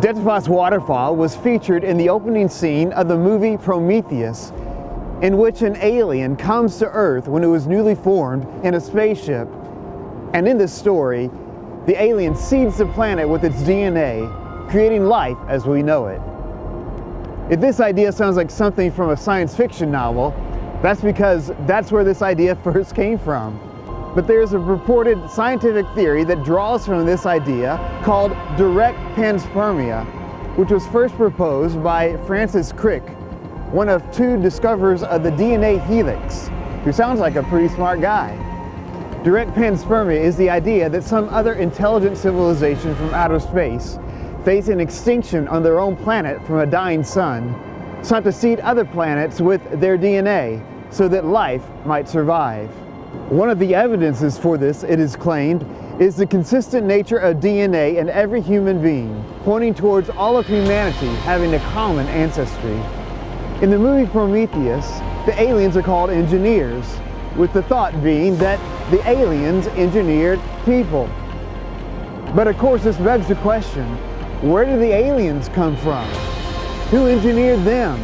Dettifoss waterfall was featured in the opening scene of the movie Prometheus, in which an alien comes to Earth when it was newly formed in a spaceship. And in this story, the alien seeds the planet with its DNA, creating life as we know it. If this idea sounds like something from a science fiction novel, that's because that's where this idea first came from. But there's a purported scientific theory that draws from this idea called direct panspermia, which was first proposed by Francis Crick, one of two discoverers of the DNA helix, who sounds like a pretty smart guy. Direct panspermia is the idea that some other intelligent civilization from outer space, facing extinction on their own planet from a dying sun, sought to seed other planets with their DNA so that life might survive. One of the evidences for this, it is claimed, is the consistent nature of DNA in every human being, pointing towards all of humanity having a common ancestry. In the movie Prometheus, the aliens are called engineers, with the thought being that the aliens engineered people. But of course this begs the question, where did the aliens come from? Who engineered them?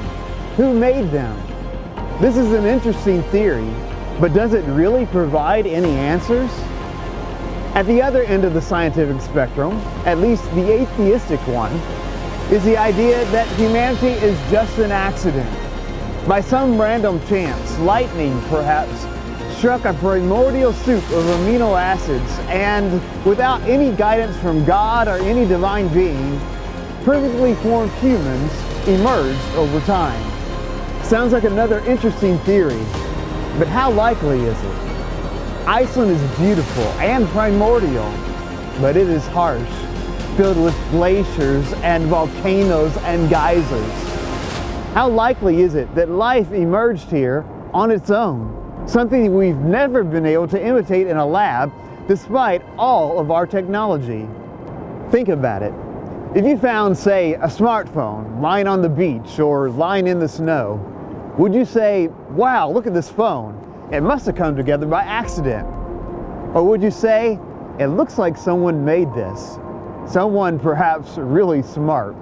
Who made them? This is an interesting theory, but does it really provide any answers? At the other end of the scientific spectrum, at least the atheistic one, is the idea that humanity is just an accident. By some random chance, lightning perhaps struck a primordial soup of amino acids and, without any guidance from God or any divine being, perfectly formed humans emerged over time. Sounds like another interesting theory, but how likely is it? Iceland is beautiful and primordial, but it is harsh, filled with glaciers and volcanoes and geysers. How likely is it that life emerged here on its own? Something we've never been able to imitate in a lab despite all of our technology. Think about it. If you found, say, a smartphone lying on the beach or lying in the snow, would you say, wow, look at this phone, it must have come together by accident? Or would you say, it looks like someone made this, someone perhaps really smart?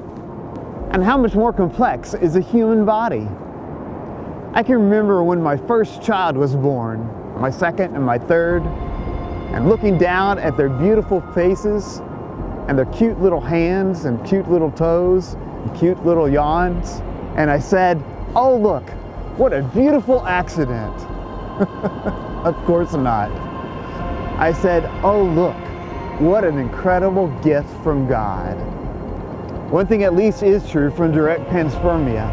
And how much more complex is a human body? I can remember when my first child was born, my second and my third, and looking down at their beautiful faces and their cute little hands and cute little toes and cute little yawns, and I said, oh look, what a beautiful accident. Of course not. I said, oh look, what an incredible gift from God. One thing at least is true from direct panspermia.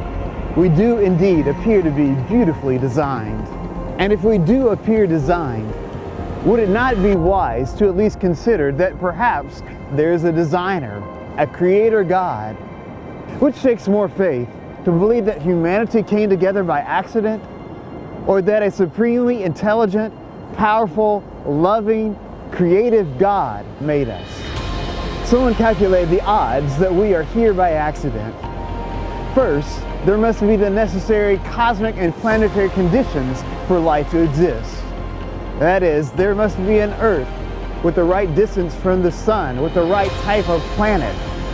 We do indeed appear to be beautifully designed. And if we do appear designed, would it not be wise to at least consider that perhaps there's a designer, a creator God? Which takes more faith, to believe that humanity came together by accident, or that a supremely intelligent, powerful, loving, creative God made us? Someone calculated the odds that we are here by accident. First, there must be the necessary cosmic and planetary conditions for life to exist. That is, there must be an Earth with the right distance from the sun, with the right type of planet,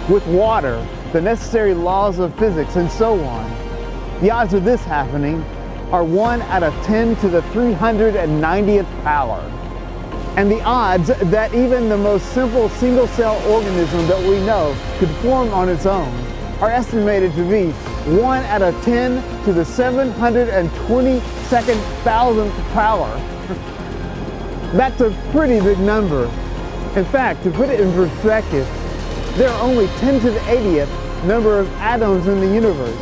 with water, the necessary laws of physics, and so on. The odds of this happening are 1 out of 10 to the 390th power. And the odds that even the most simple single-cell organism that we know could form on its own are estimated to be 1 out of 10 to the 722nd thousandth power. That's a pretty big number. In fact, to put it in perspective, there are only 10 to the 80th number of atoms in the universe.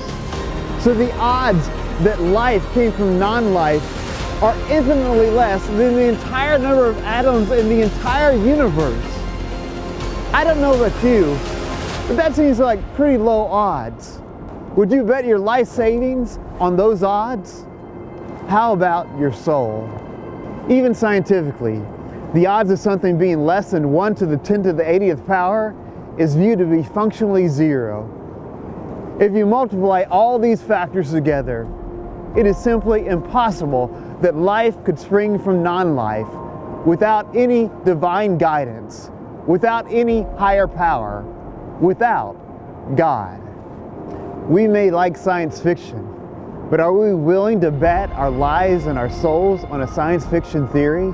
So the odds that life came from non-life are infinitely less than the entire number of atoms in the entire universe. I don't know about you, but that seems like pretty low odds. Would you bet your life savings on those odds? How about your soul? Even scientifically, the odds of something being less than 1 to the 10 to the 80th power is viewed to be functionally 0. If you multiply all these factors together, it is simply impossible that life could spring from non-life without any divine guidance, without any higher power, without God. We may like science fiction, but are we willing to bet our lives and our souls on a science fiction theory?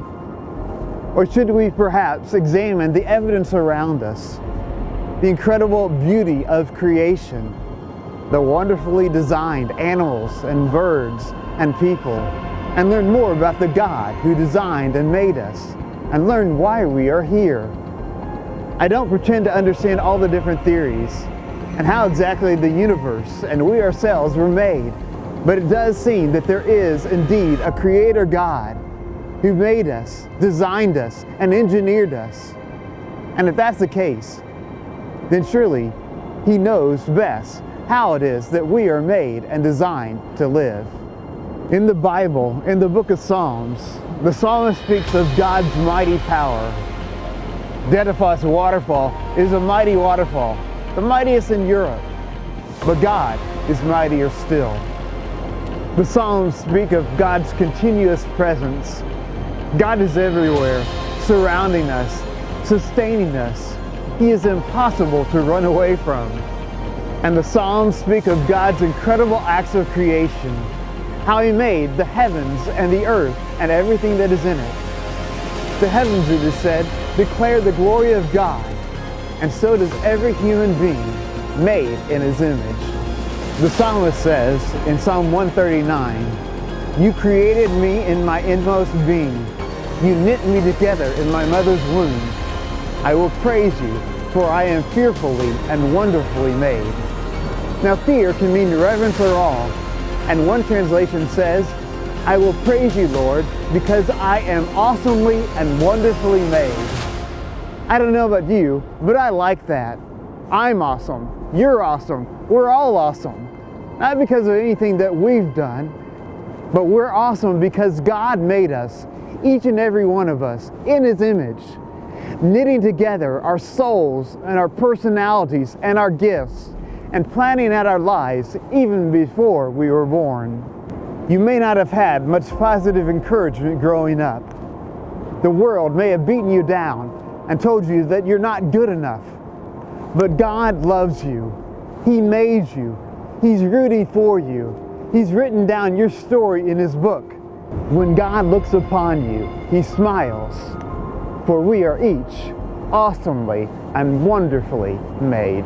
Or should we perhaps examine the evidence around us, the incredible beauty of creation, the wonderfully designed animals and birds and people, and learn more about the God who designed and made us, and learn why we are here? I don't pretend to understand all the different theories and how exactly the universe and we ourselves were made, but it does seem that there is indeed a creator God who made us, designed us, and engineered us. And if that's the case, then surely He knows best how it is that we are made and designed to live. In the Bible, in the book of Psalms, the psalmist speaks of God's mighty power. Dettifoss waterfall is a mighty waterfall, the mightiest in Europe, but God is mightier still. The Psalms speak of God's continuous presence. God is everywhere, surrounding us, sustaining us. He is impossible to run away from. And the Psalms speak of God's incredible acts of creation, how He made the heavens and the earth and everything that is in it. The heavens, it is said, declare the glory of God, and so does every human being made in His image. The psalmist says in Psalm 139, "You created me in my inmost being. You knit me together in my mother's womb. I will praise you, for I am fearfully and wonderfully made." Now, fear can mean reverence or awe, and one translation says, "I will praise you, Lord, because I am awesomely and wonderfully made." I don't know about you, but I like that. I'm awesome. You're awesome. We're all awesome. Not because of anything that we've done, but we're awesome because God made us, each and every one of us, in His image, knitting together our souls and our personalities and our gifts, and planning out our lives even before we were born. You may not have had much positive encouragement growing up. The world may have beaten you down and told you that you're not good enough. But God loves you. He made you. He's rooting for you. He's written down your story in His book. When God looks upon you, He smiles, for we are each awesomely and wonderfully made.